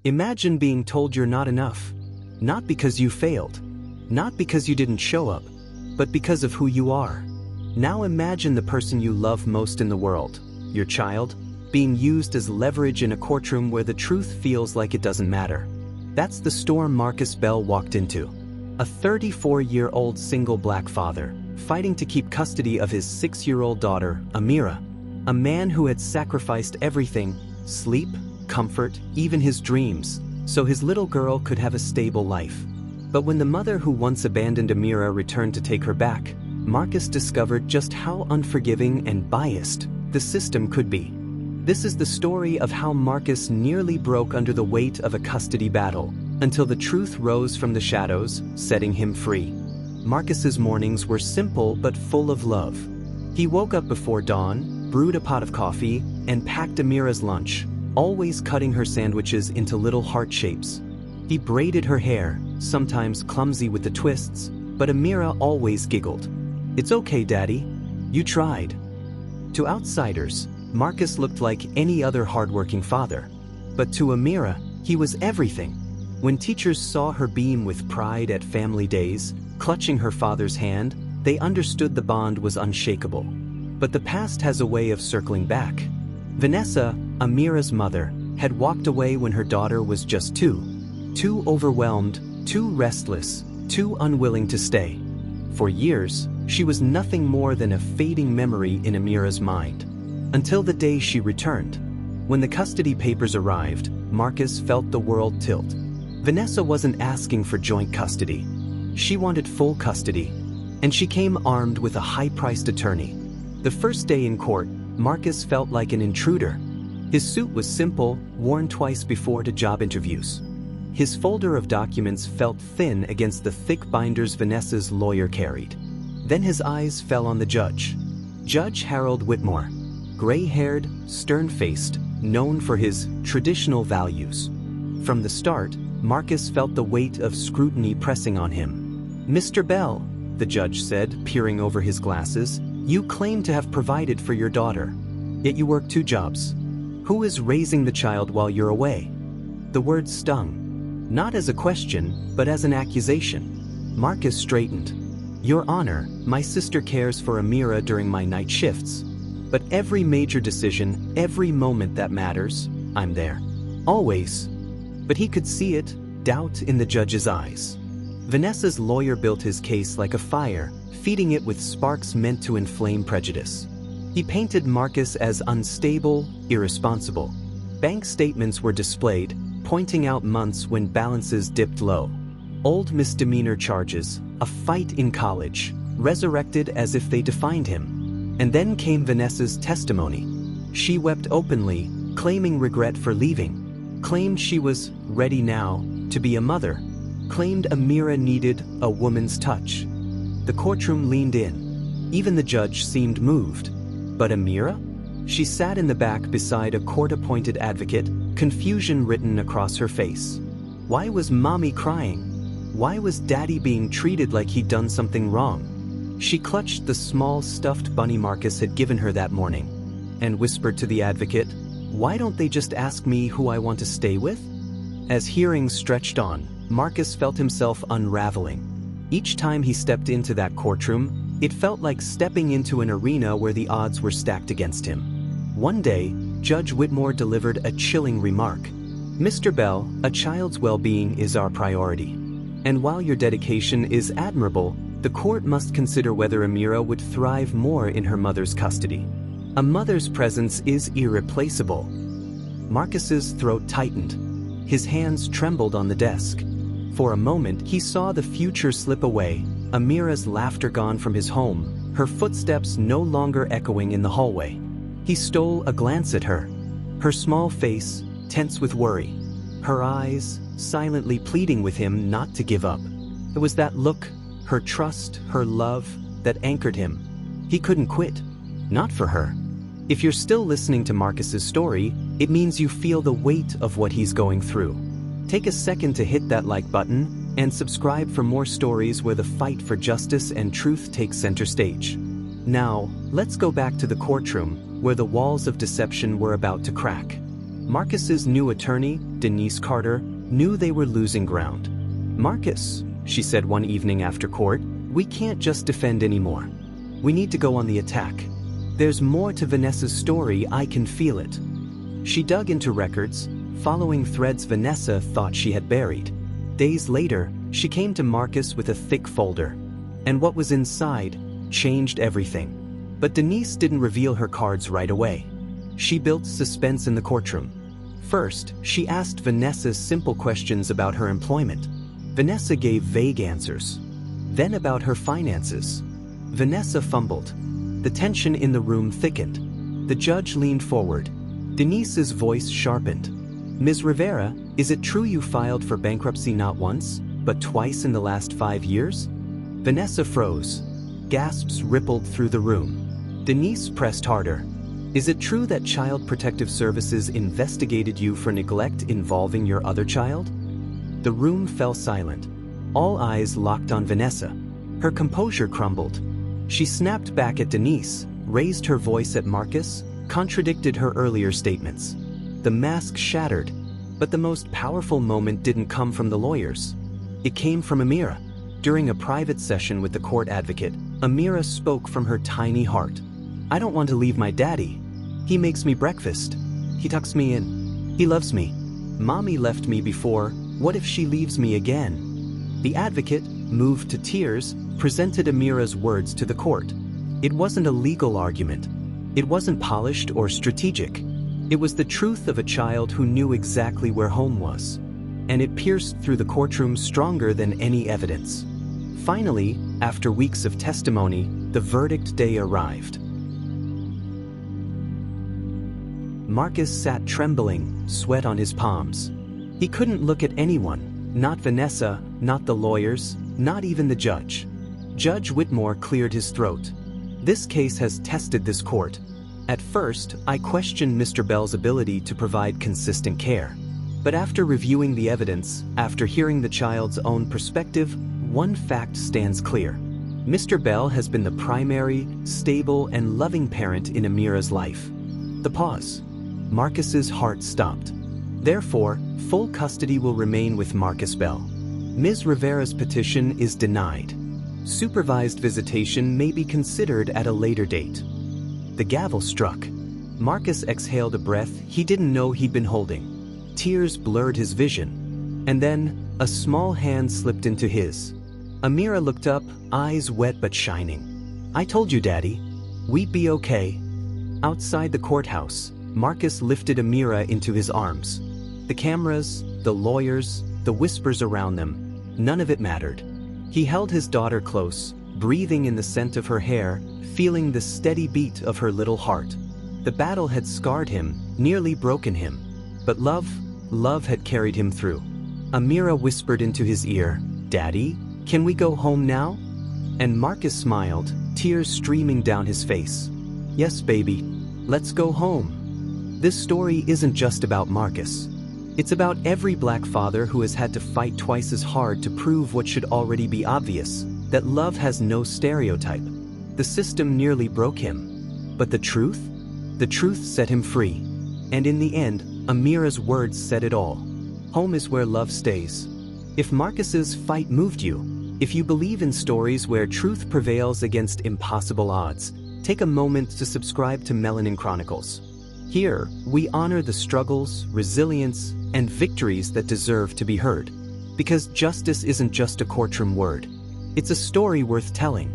Imagine being told you're not enough. Not because you failed. Not because you didn't show up. But because of who you are. Now imagine the person you love most in the world, your child, being used as leverage in a courtroom where the truth feels like it doesn't matter. That's the storm Marcus Bell walked into. A 34-year-old single black father, fighting to keep custody of his 6-year-old daughter, Amira. A man who had sacrificed everything, sleep, comfort, even his dreams, so his little girl could have a stable life. But when the mother who once abandoned Amira returned to take her back, Marcus discovered just how unforgiving and biased the system could be. This is the story of how Marcus nearly broke under the weight of a custody battle, until the truth rose from the shadows, setting him free. Marcus's mornings were simple but full of love. He woke up before dawn, brewed a pot of coffee, and packed Amira's lunch, always cutting her sandwiches into little heart shapes. He braided her hair, sometimes clumsy with the twists, but Amira always giggled. "It's okay, Daddy. You tried." To outsiders, Marcus looked like any other hardworking father. But to Amira, he was everything. When teachers saw her beam with pride at family days, clutching her father's hand, they understood the bond was unshakable. But the past has a way of circling back. Vanessa, Amira's mother, had walked away when her daughter was just 2. Too overwhelmed, too restless, too unwilling to stay. For years, she was nothing more than a fading memory in Amira's mind. Until the day she returned. When the custody papers arrived, Marcus felt the world tilt. Vanessa wasn't asking for joint custody. She wanted full custody. And she came armed with a high-priced attorney. The first day in court, Marcus felt like an intruder. His suit was simple, worn twice before to job interviews. His folder of documents felt thin against the thick binders Vanessa's lawyer carried. Then his eyes fell on the judge. Judge Harold Whitmore. Gray-haired, stern-faced, known for his traditional values. From the start, Marcus felt the weight of scrutiny pressing on him. "Mr. Bell," the judge said, peering over his glasses, "you claim to have provided for your daughter. Yet you work 2 jobs. Who is raising the child while you're away?" The words stung. Not as a question, but as an accusation. Marcus straightened. "Your Honor, my sister cares for Amira during my night shifts. But every major decision, every moment that matters, I'm there. Always." But he could see it, doubt in the judge's eyes. Vanessa's lawyer built his case like a fire, feeding it with sparks meant to inflame prejudice. He painted Marcus as unstable, irresponsible. Bank statements were displayed, pointing out months when balances dipped low. Old misdemeanor charges, a fight in college, resurrected as if they defined him. And then came Vanessa's testimony. She wept openly, claiming regret for leaving. Claimed she was ready now to be a mother. Claimed Amira needed a woman's touch. The courtroom leaned in. Even the judge seemed moved. But Amira? She sat in the back beside a court-appointed advocate, confusion written across her face. Why was Mommy crying? Why was Daddy being treated like he'd done something wrong? She clutched the small stuffed bunny Marcus had given her that morning, and whispered to the advocate, "Why don't they just ask me who I want to stay with?" As hearings stretched on, Marcus felt himself unraveling. Each time he stepped into that courtroom, it felt like stepping into an arena where the odds were stacked against him. One day, Judge Whitmore delivered a chilling remark. "Mr. Bell, a child's well-being is our priority. And while your dedication is admirable, the court must consider whether Amira would thrive more in her mother's custody. A mother's presence is irreplaceable." Marcus's throat tightened. His hands trembled on the desk. For a moment, he saw the future slip away, Amira's laughter gone from his home, her footsteps no longer echoing in the hallway. He stole a glance at her. Her small face, tense with worry. Her eyes, silently pleading with him not to give up. It was that look, her trust, her love, that anchored him. He couldn't quit. Not for her. If you're still listening to Marcus's story, it means you feel the weight of what he's going through. Take a second to hit that like button and subscribe for more stories where the fight for justice and truth takes center stage. Now, let's go back to the courtroom, where the walls of deception were about to crack. Marcus's new attorney, Denise Carter, knew they were losing ground. "Marcus," she said one evening after court, "we can't just defend anymore. We need to go on the attack. There's more to Vanessa's story, I can feel it." She dug into records, following threads Vanessa thought she had buried. Days later, she came to Marcus with a thick folder. And what was inside changed everything. But Denise didn't reveal her cards right away. She built suspense in the courtroom. First, she asked Vanessa simple questions about her employment. Vanessa gave vague answers. Then about her finances. Vanessa fumbled. The tension in the room thickened. The judge leaned forward. Denise's voice sharpened. "Ms. Rivera, is it true you filed for bankruptcy not once, but twice in the last 5 years?" Vanessa froze. Gasps rippled through the room. Denise pressed harder. "Is it true that Child Protective Services investigated you for neglect involving your other child?" The room fell silent. All eyes locked on Vanessa. Her composure crumbled. She snapped back at Denise, raised her voice at Marcus, contradicted her earlier statements. The mask shattered, but the most powerful moment didn't come from the lawyers. It came from Amira. During a private session with the court advocate, Amira spoke from her tiny heart. "I don't want to leave my daddy. He makes me breakfast. He tucks me in. He loves me. Mommy left me before. What if she leaves me again?" The advocate, moved to tears, presented Amira's words to the court. It wasn't a legal argument. It wasn't polished or strategic. It was the truth of a child who knew exactly where home was. And it pierced through the courtroom stronger than any evidence. Finally, after weeks of testimony, the verdict day arrived. Marcus sat trembling, sweat on his palms. He couldn't look at anyone, not Vanessa, not the lawyers, not even the judge. Judge Whitmore cleared his throat. "This case has tested this court. At first, I questioned Mr. Bell's ability to provide consistent care. But after reviewing the evidence, after hearing the child's own perspective, one fact stands clear. Mr. Bell has been the primary, stable, and loving parent in Amira's life." The pause. Marcus's heart stopped. "Therefore, full custody will remain with Marcus Bell. Ms. Rivera's petition is denied. Supervised visitation may be considered at a later date." The gavel struck. Marcus exhaled a breath he didn't know he'd been holding. Tears blurred his vision. And then, a small hand slipped into his. Amira looked up, eyes wet but shining. "I told you, Daddy. We'd be okay." Outside the courthouse, Marcus lifted Amira into his arms. The cameras, the lawyers, the whispers around them, none of it mattered. He held his daughter close, breathing in the scent of her hair, feeling the steady beat of her little heart. The battle had scarred him, nearly broken him. But love had carried him through. Amira whispered into his ear, "Daddy, can we go home now?" And Marcus smiled, tears streaming down his face. "Yes, baby. Let's go home." This story isn't just about Marcus. It's about every black father who has had to fight twice as hard to prove what should already be obvious, that love has no stereotype. The system nearly broke him. But the truth? The truth set him free. And in the end, Amira's words said it all. Home is where love stays. If Marcus's fight moved you, if you believe in stories where truth prevails against impossible odds, take a moment to subscribe to Melanin Chronicles. Here, we honor the struggles, resilience, and victories that deserve to be heard. Because justice isn't just a courtroom word. It's a story worth telling.